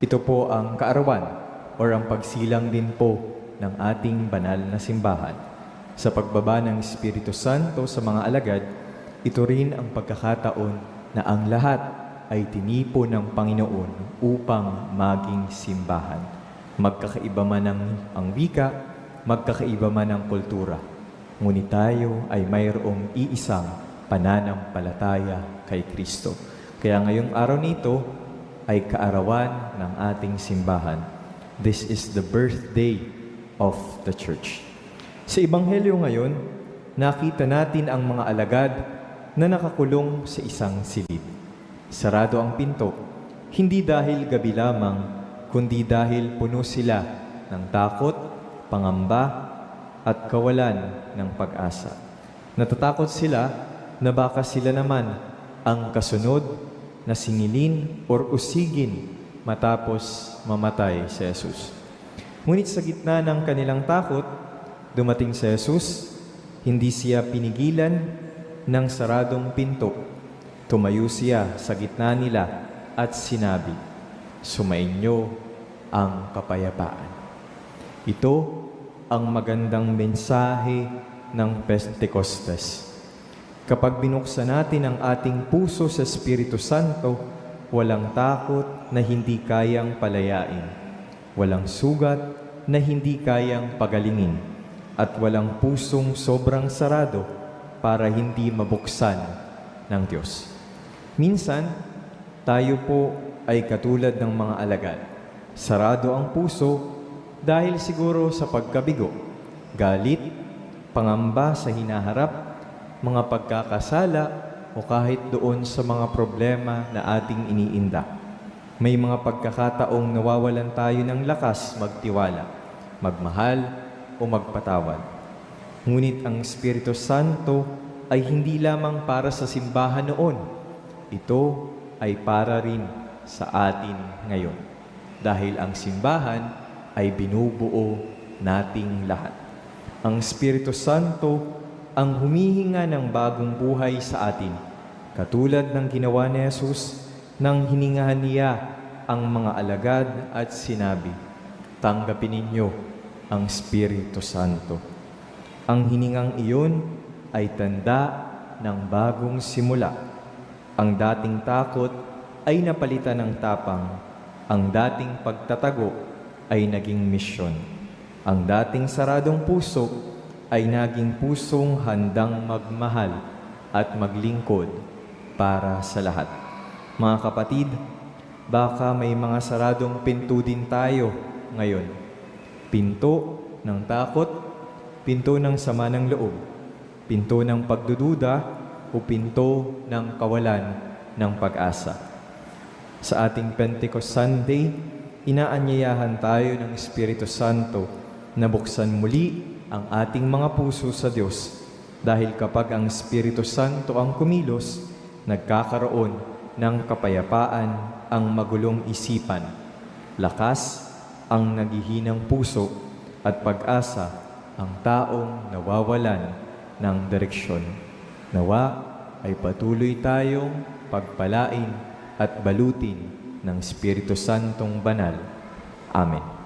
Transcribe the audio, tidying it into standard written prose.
Ito po ang kaarawan o ang pagsilang din po ng ating banal na simbahan. Sa pagbaba ng Espiritu Santo sa mga alagad, ito rin ang pagkakataon na ang lahat ay tinipon ng Panginoon upang maging simbahan. Magkakaiba man ang wika, magkakaiba man ang kultura. Ngunit tayo ay mayroong iisang pananampalataya kay Kristo. Kaya ngayong araw nito ay kaarawan ng ating simbahan. This is the birthday of the Church. Sa Ebanghelyo ngayon, nakita natin ang mga alagad na nakakulong sa isang silid. Sarado ang pinto, hindi dahil gabi lamang, kundi dahil puno sila ng takot, pangamba, at kawalan ng pag-asa. Natatakot sila na baka sila naman ang kasunod na singilin or usigin matapos mamatay si Jesus. Ngunit sa gitna ng kanilang takot, dumating si Jesus, hindi siya pinigilan ng saradong pinto. Tumayo siya sa gitna nila at sinabi, "Sumainyo ang kapayapaan." Ito ang magandang mensahe ng Pentecostes. Kapag binuksan natin ang ating puso sa Espiritu Santo, walang takot na hindi kayang palayain, walang sugat na hindi kayang pagalingin, at walang pusong sobrang sarado para hindi mabuksan ng Diyos. Minsan, tayo po ay katulad ng mga alagad. Sarado ang puso dahil siguro sa pagkabigo, galit, pangamba sa hinaharap, mga pagkakasala o kahit doon sa mga problema na ating iniinda. May mga pagkakataong nawawalan tayo ng lakas magtiwala, magmahal o magpatawad. Ngunit ang Espiritu Santo ay hindi lamang para sa simbahan noon. Ito ay para rin sa atin ngayon. Dahil ang simbahan ay binubuo nating lahat. Ang Espiritu Santo ang humihinga ng bagong buhay sa atin, katulad ng ginawa ni Jesus nang hiningahan niya ang mga alagad at sinabi, "Tanggapin ninyo ang Espiritu Santo." Ang hiningang iyon ay tanda ng bagong simula. Ang dating takot ay napalitan ng tapang. Ang dating pagtatago ay naging misyon. Ang dating saradong puso ay naging pusong handang magmahal at maglingkod para sa lahat. Mga kapatid, baka may mga saradong pinto din tayo ngayon. Pinto ng takot, pinto ng sama ng loob, pinto ng pagdududa, o pinto ng kawalan ng pag-asa. Sa ating Pentecost Sunday, inaanyayahan tayo ng Espiritu Santo na buksan muli ang ating mga puso sa Diyos, dahil kapag ang Espiritu Santo ang kumilos, nagkakaroon ng kapayapaan ang magulong isipan, lakas ang naghihinang puso, at pag-asa ang taong nawawalan ng direksyon. Nawa ay patuloy tayong pagpalain at balutin ng Espiritu Santong Banal. Amen.